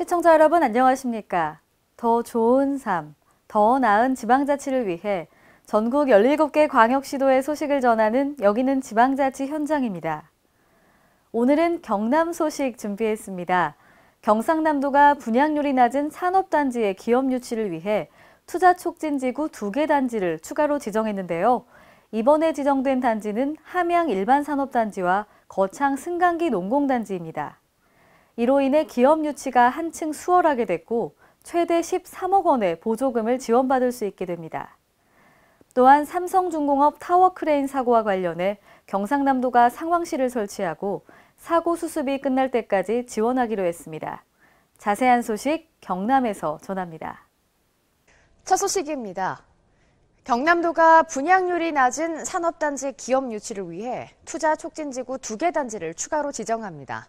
시청자 여러분 안녕하십니까? 더 좋은 삶, 더 나은 지방자치를 위해 전국 17개 광역시도의 소식을 전하는 여기는 지방자치 현장입니다. 오늘은 경남 소식 준비했습니다. 경상남도가 분양률이 낮은 산업단지의 기업 유치를 위해 투자촉진지구 2개 단지를 추가로 지정했는데요. 이번에 지정된 단지는 함양 일반산업단지와 거창 승강기 농공단지입니다. 이로 인해 기업 유치가 한층 수월하게 됐고 최대 13억 원의 보조금을 지원받을 수 있게 됩니다. 또한 삼성중공업 타워크레인 사고와 관련해 경상남도가 상황실을 설치하고 사고 수습이 끝날 때까지 지원하기로 했습니다. 자세한 소식 경남에서 전합니다. 첫 소식입니다. 경남도가 분양률이 낮은 산업단지 기업 유치를 위해 투자촉진지구 2개 단지를 추가로 지정합니다.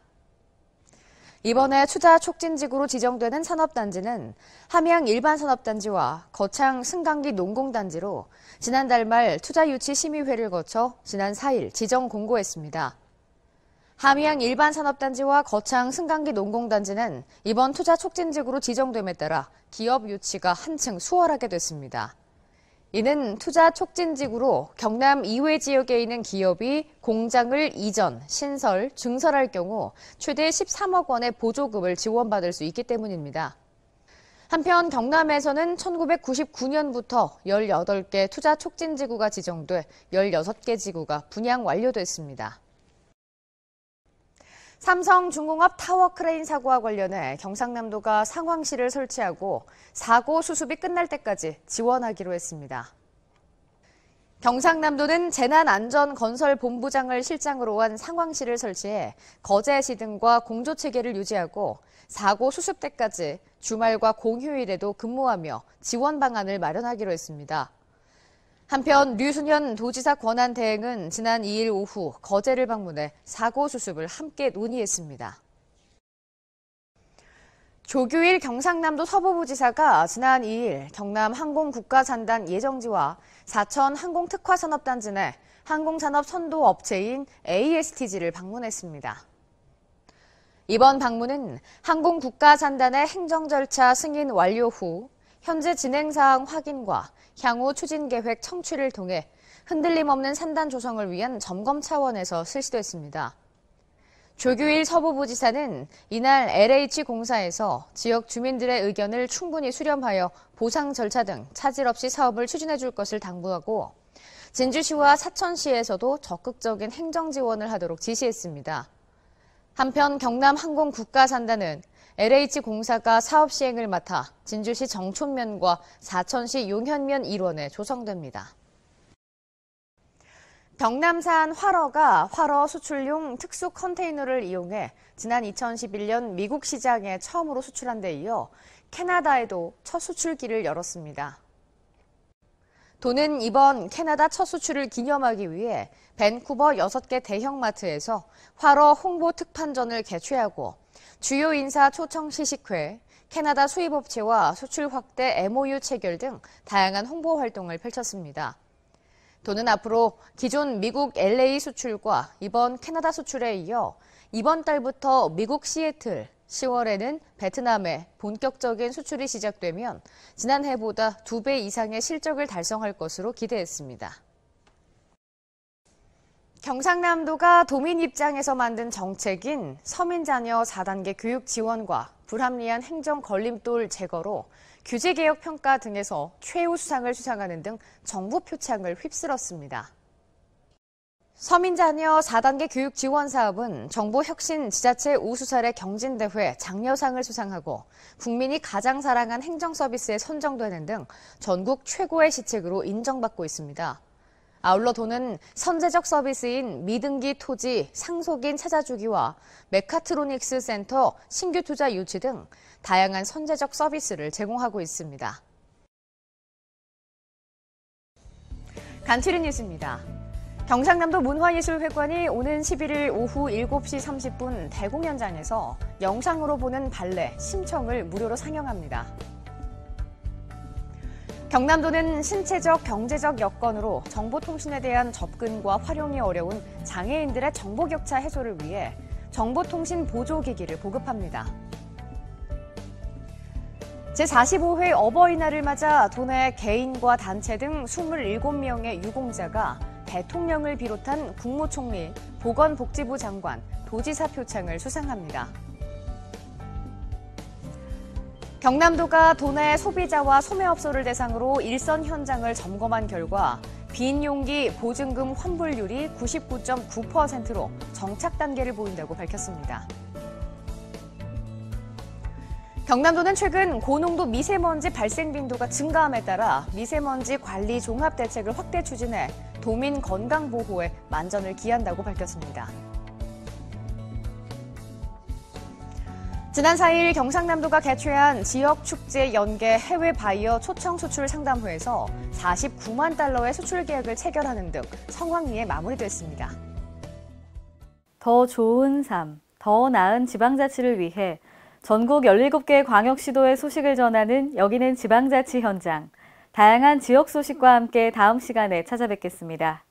이번에 투자촉진지구로 지정되는 산업단지는 함양 일반산업단지와 거창 승강기 농공단지로 지난달 말 투자유치심의회를 거쳐 지난 4일 지정 공고했습니다. 함양 일반산업단지와 거창 승강기 농공단지는 이번 투자촉진지구로 지정됨에 따라 기업 유치가 한층 수월하게 됐습니다. 이는 투자촉진지구로 경남 이외 지역에 있는 기업이 공장을 이전, 신설, 증설할 경우 최대 13억 원의 보조금을 지원받을 수 있기 때문입니다. 한편 경남에서는 1999년부터 18개 투자촉진지구가 지정돼 16개 지구가 분양 완료됐습니다. 삼성중공업 타워크레인 사고와 관련해 경상남도가 상황실을 설치하고 사고 수습이 끝날 때까지 지원하기로 했습니다. 경상남도는 재난안전건설본부장을 실장으로 한 상황실을 설치해 거제시 등과 공조체계를 유지하고 사고 수습 때까지 주말과 공휴일에도 근무하며 지원 방안을 마련하기로 했습니다. 한편 류순현 도지사 권한대행은 지난 2일 오후 거제를 방문해 사고 수습을 함께 논의했습니다. 조규일 경상남도 서부부지사가 지난 2일 경남 항공국가산단 예정지와 사천 항공특화산업단지 내 항공산업 선도업체인 ASTG를 방문했습니다. 이번 방문은 항공국가산단의 행정절차 승인 완료 후 현재 진행사항 확인과 향후 추진계획 청취를 통해 흔들림 없는 산단 조성을 위한 점검 차원에서 실시됐습니다. 조규일 서부부지사는 이날 LH공사에서 지역 주민들의 의견을 충분히 수렴하여 보상 절차 등 차질 없이 사업을 추진해 줄 것을 당부하고 진주시와 사천시에서도 적극적인 행정 지원을 하도록 지시했습니다. 한편 경남항공국가산단은 LH공사가 사업 시행을 맡아 진주시 정촌면과 사천시 용현면 일원에 조성됩니다. 경남산 활어가 활어 수출용 특수 컨테이너를 이용해 지난 2011년 미국 시장에 처음으로 수출한 데 이어 캐나다에도 첫 수출기를 열었습니다. 도는 이번 캐나다 첫 수출을 기념하기 위해 밴쿠버 6개 대형마트에서 활어 홍보 특판전을 개최하고 주요 인사 초청 시식회, 캐나다 수입업체와 수출 확대 MOU 체결 등 다양한 홍보 활동을 펼쳤습니다. 도는 앞으로 기존 미국 LA 수출과 이번 캐나다 수출에 이어 이번 달부터 미국 시애틀, 10월에는 베트남에 본격적인 수출이 시작되면 지난해보다 2배 이상의 실적을 달성할 것으로 기대했습니다. 경상남도가 도민 입장에서 만든 정책인 서민자녀 4단계 교육 지원과 불합리한 행정 걸림돌 제거로 규제개혁 평가 등에서 최우수상을 수상하는 등 정부 표창을 휩쓸었습니다. 서민자녀 4단계 교육 지원 사업은 정부 혁신 지자체 우수사례 경진대회 장려상을 수상하고 국민이 가장 사랑한 행정 서비스에 선정되는 등 전국 최고의 시책으로 인정받고 있습니다. 아울러 도는 선제적 서비스인 미등기 토지 상속인 찾아주기와 메카트로닉스 센터 신규 투자 유치 등 다양한 선제적 서비스를 제공하고 있습니다. 간추린 뉴스입니다. 경상남도 문화예술회관이 오는 11일 오후 7시 30분 대공연장에서 영상으로 보는 발레 심청을 무료로 상영합니다. 경남도는 신체적, 경제적 여건으로 정보통신에 대한 접근과 활용이 어려운 장애인들의 정보격차 해소를 위해 정보통신 보조기기를 보급합니다. 제45회 어버이날을 맞아 도내 개인과 단체 등 27명의 유공자가 대통령을 비롯한 국무총리, 보건복지부 장관, 도지사 표창을 수상합니다. 경남도가 도내 소비자와 소매업소를 대상으로 일선 현장을 점검한 결과 빈 용기 보증금 환불률이 99.9%로 정착 단계를 보인다고 밝혔습니다. 경남도는 최근 고농도 미세먼지 발생 빈도가 증가함에 따라 미세먼지 관리 종합 대책을 확대 추진해 도민 건강 보호에 만전을 기한다고 밝혔습니다. 지난 4일 경상남도가 개최한 지역축제 연계 해외 바이어 초청 수출 상담회에서 49만 달러의 수출 계약을 체결하는 등 성황리에 마무리됐습니다. 더 좋은 삶, 더 나은 지방자치를 위해 전국 17개 광역시도의 소식을 전하는 여기는 지방자치 현장. 다양한 지역 소식과 함께 다음 시간에 찾아뵙겠습니다.